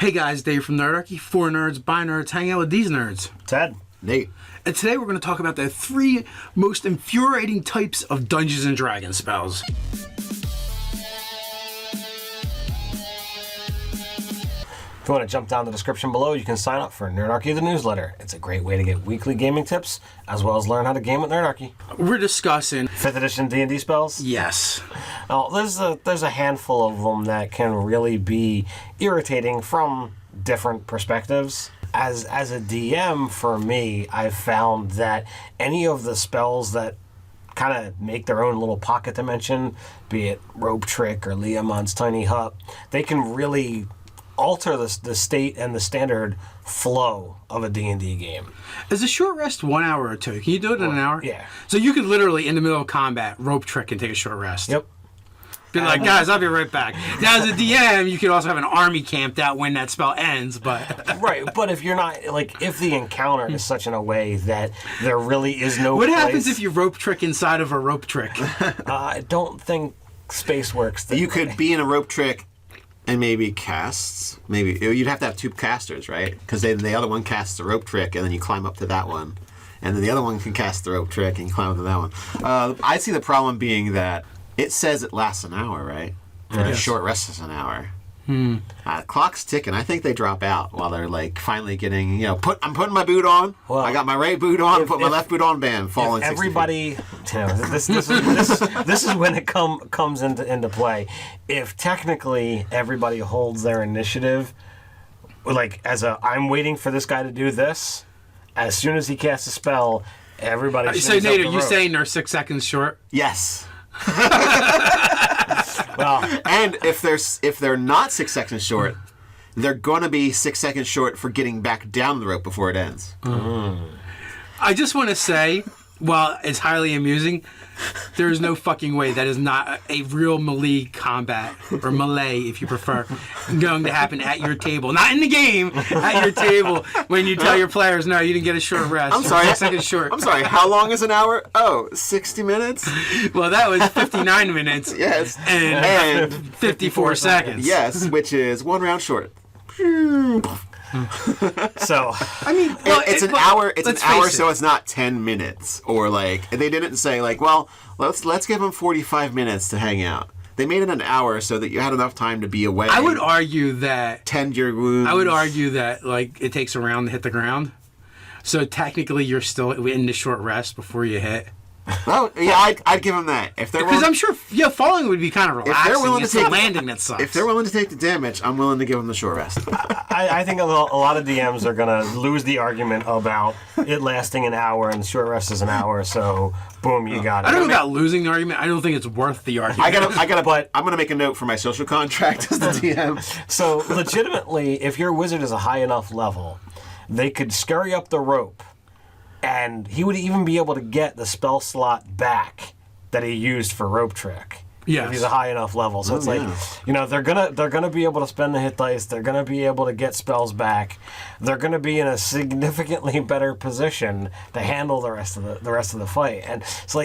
Hey guys, Dave from Nerdarchy. 4 nerds, by nerds, hang out with these nerds. Ted. Nate. And today we're going to talk about the 3 most infuriating types of Dungeons and Dragons spells. If you want to jump down the description below, you can sign up for Nerdarchy the newsletter. It's a great way to get weekly gaming tips, as well as learn how to game with Nerdarchy. We're discussing 5th edition D&D spells? Yes. Now, there's a handful of them that can really be irritating from different perspectives. As a DM, for me, I've found that any of the spells that kind of make their own little pocket dimension, be it Rope Trick or Liamon's Tiny Hut, they can really alter the state and the standard flow of a D&D game. Is a short rest 1 hour or 2? Can you do it in an hour? Yeah. So you could literally, in the middle of combat, Rope Trick and take a short rest. Yep. Be like, guys, I'll be right back. Now, as a DM, you could also have an army camped out when that spell ends, but... Right, but if you're not, if the encounter is such in a way that there really is no What place, happens if you Rope Trick inside of a Rope Trick? I don't think space works that You way. could be in a rope trick and maybe casts. Maybe you'd have to have 2 casters, right? Because the other one casts the rope trick, and then you climb up to that one, and then the other one can cast the rope trick and you climb up to that one. I see the problem being that it says it lasts an hour, right? And a short rest is an hour. Clock's ticking. I think they drop out while they're finally getting, I'm putting my boot on. Well, I got my right boot on. Put my left boot on. Bam, falling. Everybody, this is when it comes into play. If technically everybody holds their initiative, I'm waiting for this guy to do this. As soon as he casts a spell, everybody. So Nate, are you saying they're 6 seconds short? Yes. Well, and if they're not 6 seconds short, they're gonna be 6 seconds short for getting back down the rope before it ends. I just want to say, while it's highly amusing, there is no fucking way that is not a real melee combat, or melee if you prefer, going to happen at your table. Not in the game, at your table, when you tell your players, no, you didn't get a short rest. I'm sorry. 6 seconds short. I'm sorry, how long is an hour? Oh, 60 minutes? Well, that was 59 minutes. Yes. And 54 seconds. Yes, which is 1 round short. so I mean, It's an hour. It's an let's hour, face it. so it's not 10 minutes. Or they didn't say well, let's give them 45 minutes to hang out. They made it an hour so that you had enough time to be away. I would argue that tend your wounds. I would argue that it takes a round to hit the ground. So technically, you're still in the short rest before you hit. Oh yeah, I'd give them that if they're Because I'm sure, falling would be kind of relaxing. If they're willing to it's take the landing that sucks. If they're willing to take the damage, I'm willing to give them the short rest. I think a lot of DMs are gonna lose the argument about it lasting an hour and the short rest is an hour. So boom, you got it. I don't know about losing the argument. I don't think it's worth the argument. But I'm gonna make a note for my social contract as the DM. So legitimately, if your wizard is a high enough level, they could scurry up the rope, and he would even be able to get the spell slot back that he used for Rope Trick. Yes. If he's a high enough level. So they're gonna be able to spend the hit dice, they're gonna be able to get spells back. They're gonna be in a significantly better position to handle the rest of the fight. And it's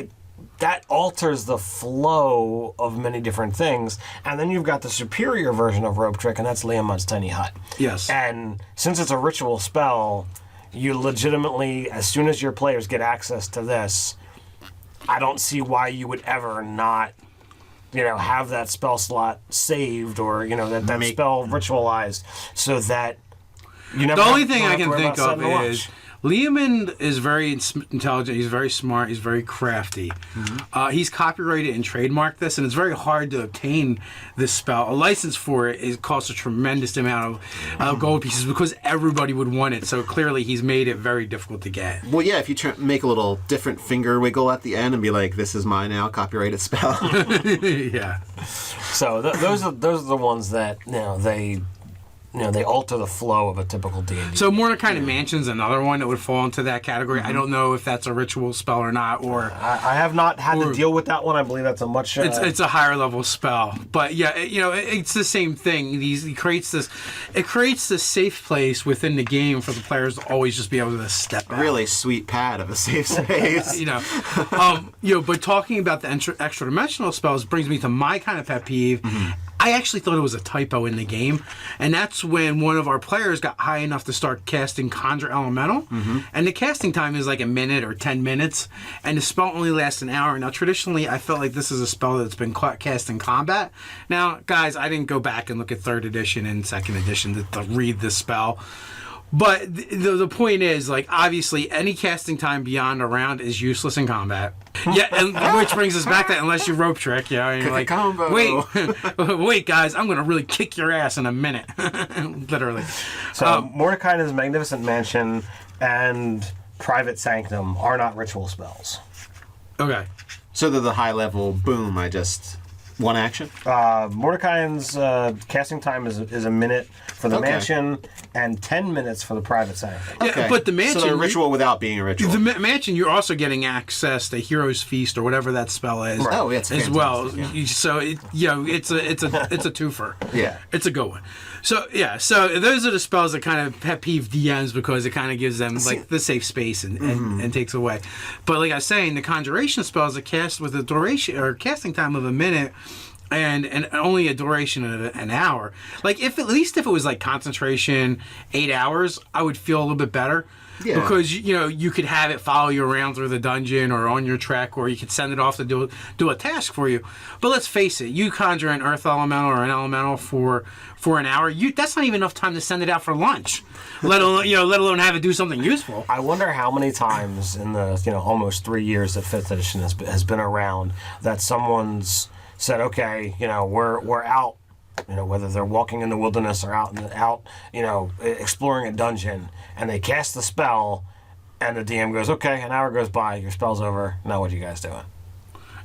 that alters the flow of many different things. And then you've got the superior version of Rope Trick, and that's Liamon's Tiny Hut. Yes. And since it's a ritual spell, you legitimately, as soon as your players get access to this, I don't see why you would ever not, have that spell slot saved or, that spell ritualized so that you never The only have- thing don't I have to can worry think about of setting a watch. is Liamond is very intelligent. He's very smart. He's very crafty. He's copyrighted and trademarked this, and it's very hard to obtain this spell. A license for it costs a tremendous amount of gold pieces because everybody would want it. So clearly, he's made it very difficult to get. Well, yeah, if you make a little different finger wiggle at the end and be like, "This is my now copyrighted spell." Yeah. So those are the ones that they alter the flow of a typical D&D. So Mordecai Mansion's another one that would fall into that category. I don't know if that's a ritual spell or not, or I have not had to deal with that one. I believe that's a much. It's a higher level spell, but yeah, it's the same thing. It creates this safe place within the game for the players to always just be able to step out. Really sweet pad of a safe space. But talking about the extra dimensional spells brings me to my kind of pet peeve. I I actually thought it was a typo in the game, and that's when one of our players got high enough to start casting Conjure Elemental, and the casting time is like a minute or 10 minutes, and the spell only lasts an hour. Now, traditionally, I felt like this is a spell that's been cast in combat. Now, guys, I didn't go back and look at 3rd edition and 2nd edition to read this spell. But the point is, like, obviously, any casting time beyond a round is useless in combat. Yeah, and which brings us back to unless you rope trick, you know, and you're like, combo. wait, guys, I'm gonna really kick your ass in a minute, literally. So Mordecai's Magnificent Mansion and Private Sanctum are not ritual spells. Okay. So they're the high level. Boom! I just one action. Mordecai's casting time is a minute for the Okay. mansion and 10 minutes for the Private Sanctum. Yeah, but the mansion, So they're a ritual without being a ritual. the mansion, you're also getting access to Hero's Feast or whatever that spell is. Right. Oh, it's as well. fantastic, yeah. So it's a twofer. Yeah. It's a good one. So so those are the spells that kind of pet peeve DMs because it kind of gives them like the safe space and takes away. But like I was saying, the conjuration spells are cast with a duration or casting time of a minute. And only a duration of an hour. Like at least if it was like concentration 8 hours, I would feel a little bit better. Yeah. Because you could have it follow you around through the dungeon or on your trek, or you could send it off to do a task for you. But let's face it, you conjure an earth elemental or an elemental for an hour. That's not even enough time to send it out for lunch. Let alone have it do something useful. I wonder how many times in the almost 3 years that 5th edition has been around that someone's said, okay, we're out, whether they're walking in the wilderness or out exploring a dungeon, and they cast the spell, and the DM goes, okay, an hour goes by, your spell's over. Now what are you guys doing?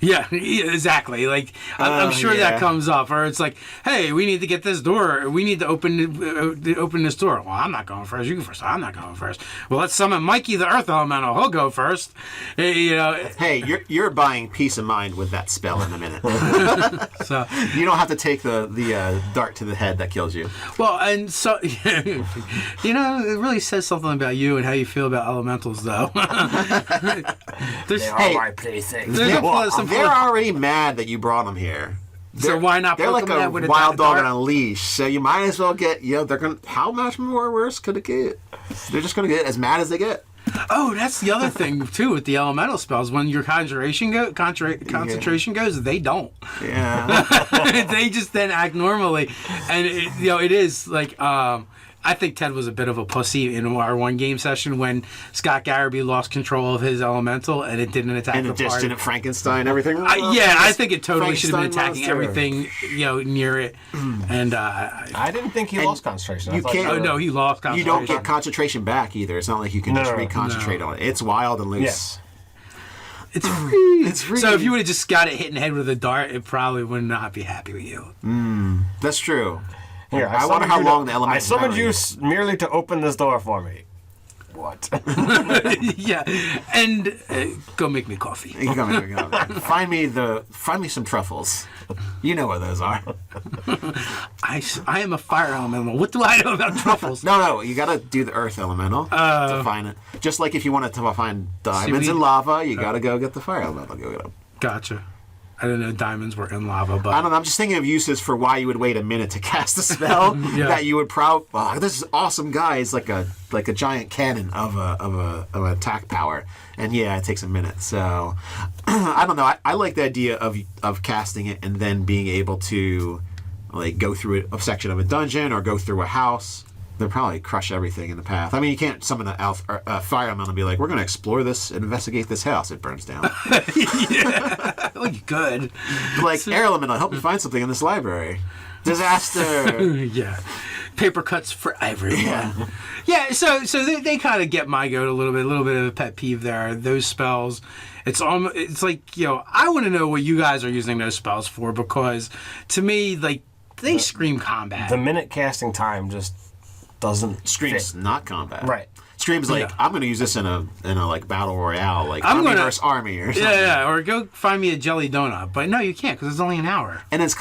Yeah, exactly. Like I'm sure that comes up, or it's like, hey, we need to get this door. We need to open this door. Well, I'm not going first. You go first. I'm not going first. Well, let's summon Mikey the Earth Elemental. He'll go first. Hey, you're buying peace of mind with that spell in a minute. So You don't have to take the dart to the head that kills you. well, and so it really says something about you and how you feel about elementals, though. There's, They are Hey, my playthings. there's some They're already mad that you brought them here. So why not They're poke like them a out with wild dog dart? on a leash, so you might as well get. They're gonna. How much more worse could it get? They're just gonna get as mad as they get. Oh, that's the other thing too with the elemental spells. When your concentration goes, they don't. Yeah. They just then act normally, and it is like I think Ted was a bit of a pussy in our one game session when Scott Garrity lost control of his elemental and it didn't attack And the it just party. didn't Frankenstein everything. I think it totally should have been attacking Frankenstein everything near it. And I didn't think he lost concentration. I you thought can't- they oh were- no, he lost You concentration. don't get concentration back either. It's not like you can just No. reconcentrate on it. It's wild and loose. Yes. It's free. It's free. So if you would have just got it hit in the head with a dart, it probably would not be happy with you. That's true. Here, I wonder summoned how you long to- the elemental I summoned memory you is. merely to open this door for me. What? Yeah, and go make me coffee. You go. Find me some truffles. You know where those are. I am a fire elemental. What do I know about truffles? No, you gotta do the earth elemental to find it. Just like if you wanted to find diamonds in lava, you gotta go get the fire elemental. Go get them. Gotcha. I didn't know diamonds were in lava, but I don't know. I'm just thinking of uses for why you would wait a minute to cast a spell Yeah. that you would probably. Oh, this is awesome, guy. It's like a giant cannon of attack power, and yeah, it takes a minute. So I don't know. I like the idea of casting it and then being able to like go through a section of a dungeon or go through a house. They'll probably crush everything in the path. I mean, you can't summon a fire elemental and be like, "We're going to explore this and investigate this house." It burns down. oh, you could. Like, air elemental, help me find something in this library. Disaster. Yeah, paper cuts for everyone. Yeah, so they kind of get my goat a little bit of a pet peeve there. Those spells, it's like I want to know what you guys are using those spells for, because to me, like, they scream combat. The minute casting time just doesn't Stream's fit. not combat. Right. Stream's like, Yeah. I'm going to use this in a like battle royale, like I'm army gonna- versus army or something. yeah, or go find me a jelly donut. But no, you can't, because it's only an hour. And it's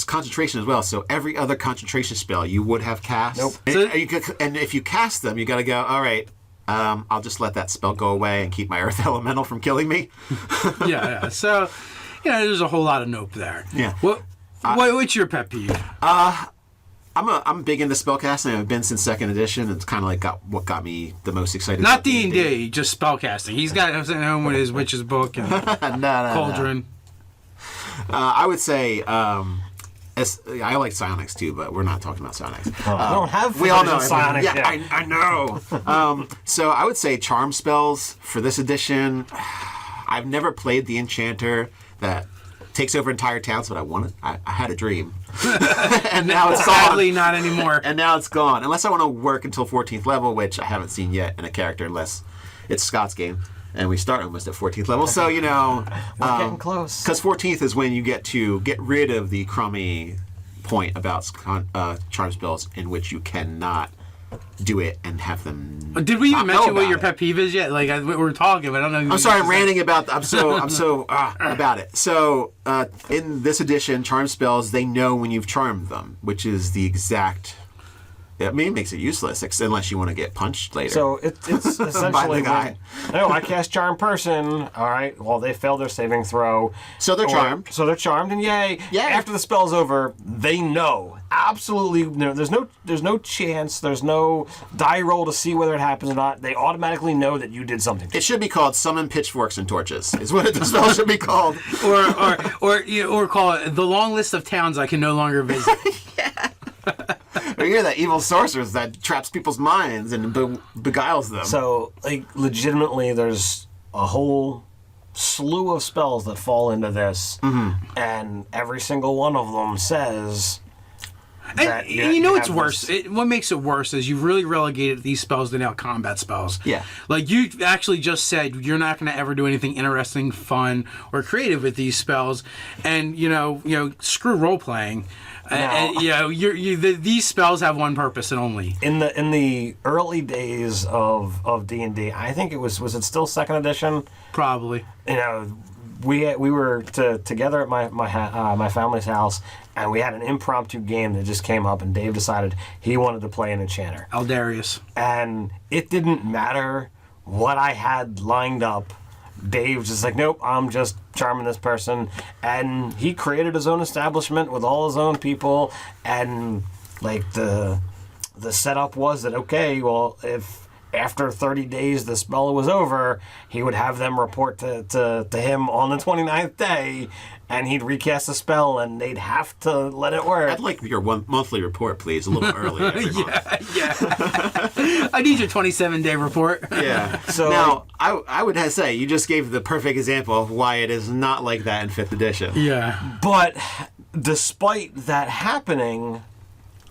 concentration as well. So every other concentration spell you would have cast. Nope. And if you cast them, you got to go. All right. I'll just let that spell go away and keep my earth elemental from killing me. Yeah. So, there's a whole lot of nope there. Yeah. What's your pet peeve? I'm big into spellcasting. I've been since 2nd edition. It's kind of like what got me the most excited. Not about D&D, just spellcasting. He's got sitting home with his witch's book and cauldron. I would say I like psionics too, but we're not talking about psionics. I don't have. We all know psionics. Yeah, I know. So I would say charm spells for this edition. I've never played the enchanter that takes over entire towns, but I wanted. I had a dream, and now it's Sadly, gone. not anymore. And now it's gone. Unless I want to work until 14th level, which I haven't seen yet in a character, unless it's Scott's game, and we start almost at 14th level. So We're getting close. because 14th is when you get to get rid of the crummy point about charm spells in which you cannot do it and have them. Did we even not know mention what about your it. pet peeve is yet? Like we were talking, but I don't know. I'm sorry, I'm ranting about. I'm so about it. So in this edition, charm spells, they know when you've charmed them, which is the exact. I mean, it makes it useless unless you want to get punched later. So it's essentially guy. I cast charm person. All right. Well, they failed their saving throw. So they're charmed. So they're charmed, and yay! Yay. After the spell's over, they know absolutely. There's no chance. There's no die roll to see whether it happens or not. They automatically know that you did something. It should be called summon pitchforks and torches. Is what the spell should be called. or call it the long list of towns I can no longer visit. Or you're that evil sorcerer that traps people's minds and beguiles them. So, like, legitimately, there's a whole slew of spells that fall into this, and every single one of them says. And you know what's worse? What makes it worse is you've really relegated these spells to now combat spells. Yeah. Like you actually just said you're not going to ever do anything interesting, fun, or creative with these spells, and screw role playing. And these spells have one purpose and only. In the early days of D&D, I think it was it still 2nd edition? Probably. We were together at my family's house, and we had an impromptu game that just came up, and Dave decided he wanted to play an enchanter. Eldarius. And it didn't matter what I had lined up. Dave was just like, nope, I'm just charming this person. And he created his own establishment with all his own people. And like the setup was that, okay, well, if after 30 days the spell was over, he would have them report to him on the 29th day, and he'd recast the spell, and they'd have to let it work. I'd like your monthly report, please, a little early every month. Yeah. I need your 27-day report. Yeah. So now, I would say you just gave the perfect example of why it is not like that in 5th edition. Yeah. But despite that happening,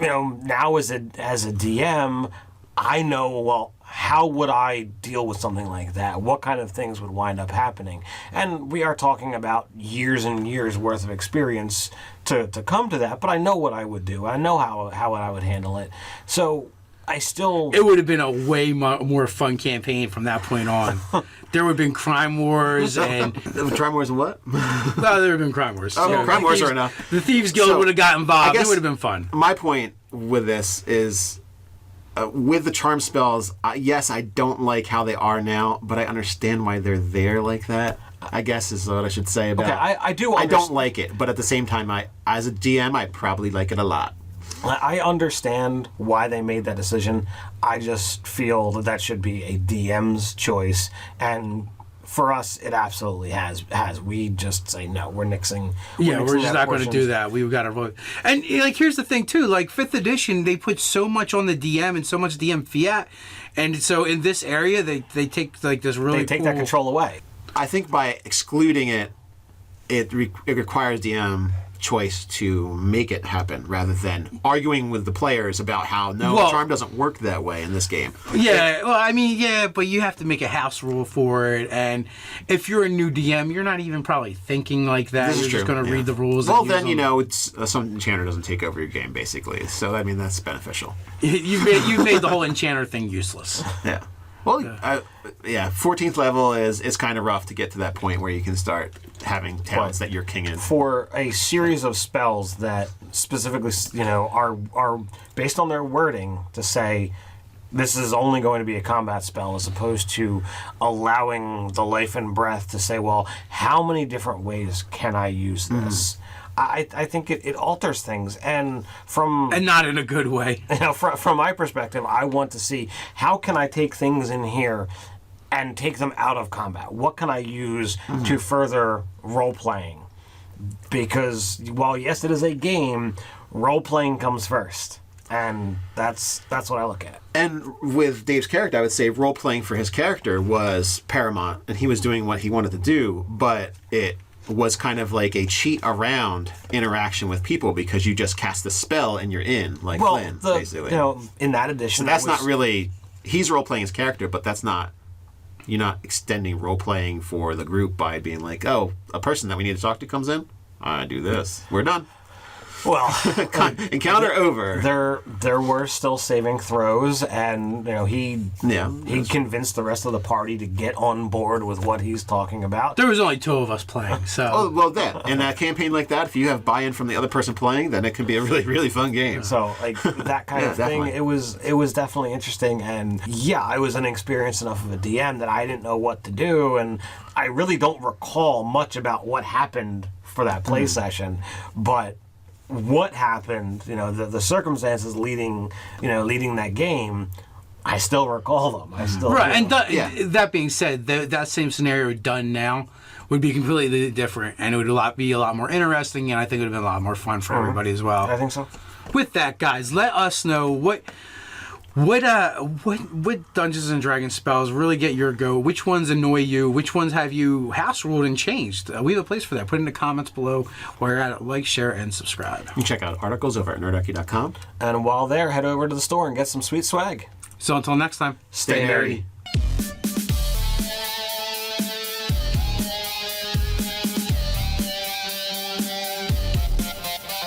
now as a DM, I know, well, how would I deal with something like that? What kind of things would wind up happening? And we are talking about years and years worth of experience to come to that, but I know what I would do. I know how I would handle it. So I still... It would have been a way more fun campaign from that point on. There would have been crime wars and... Crime wars and what? No, there would have been crime wars. Oh, crime wars are enough. The Thieves Guild would have got involved. I guess It would have been fun. My point with this is... with the charm spells, yes, I don't like how they are now, but I understand why they're there like that. I guess is what I should say about. Okay, I do. I don't like it, but at the same time, as a DM, I probably like it a lot. I understand why they made that decision. I just feel that should be a DM's choice, and for us, it absolutely has. We just say no. We're nixing. We're just not going to do that. We've got to vote. And here's the thing too. Like 5th edition, they put so much on the DM and so much DM fiat, and so in this area, they take like this really. They take cool... that control away. I think by excluding it, it requires DM choice to make it happen rather than arguing with the players about how charm doesn't work that way in this game. Yeah, well, I mean, yeah, but you have to make a house rule for it, and if you're a new DM, you're not even probably thinking like that. You're just going to read the rules. Well, then it's some enchanter doesn't take over your game basically. So I mean that's beneficial. You've made the whole enchanter thing useless. Yeah. Well, 14th level is kind of rough to get to that point where you can start having towns that you're king in. For a series of spells that specifically, are based on their wording to say this is only going to be a combat spell as opposed to allowing the life and breath to say, well, how many different ways can I use this? I think it alters things, and from And not in a good way. from my perspective, I want to see how can I take things in here and take them out of combat. What can I use to further role playing? Because while yes, it is a game, role playing comes first, and that's what I look at. And with Dave's character, I would say role playing for his character was paramount, and he was doing what he wanted to do, but it was kind of like a cheat around interaction with people because you just cast the spell and you're in, like Flynn, basically. In that edition, So that's not really, he's role playing his character, but that's not, you're not extending role playing for the group by being like, oh, a person that we need to talk to comes in, I do this, we're done. Well, Encounter over. There were still saving throws, and he convinced the rest of the party to get on board with what he's talking about. There was only 2 of us playing, so. Oh, well, that. In a campaign like that, if you have buy-in from the other person playing, then it can be a really, really fun game. So, like, that kind of thing, definitely. it was definitely interesting, and yeah, I was inexperienced enough of a DM that I didn't know what to do, and I really don't recall much about what happened for that play session, but what happened, the circumstances leading that game, I still recall them. I still Right, do. and that being said, that same scenario done now would be completely different, and it would be a lot more interesting, and I think it would have been a lot more fun for everybody as well. I think so. With that, guys, let us know what Dungeons and Dragons spells really get your go. Which ones annoy you? Which ones have you house ruled and changed? We have a place for that. Put in the comments below. While you're at it, like, share, and subscribe. You can check out articles over at nerdarchy.com. And while there, head over to the store and get some sweet swag. So until next time, Stay nerdy.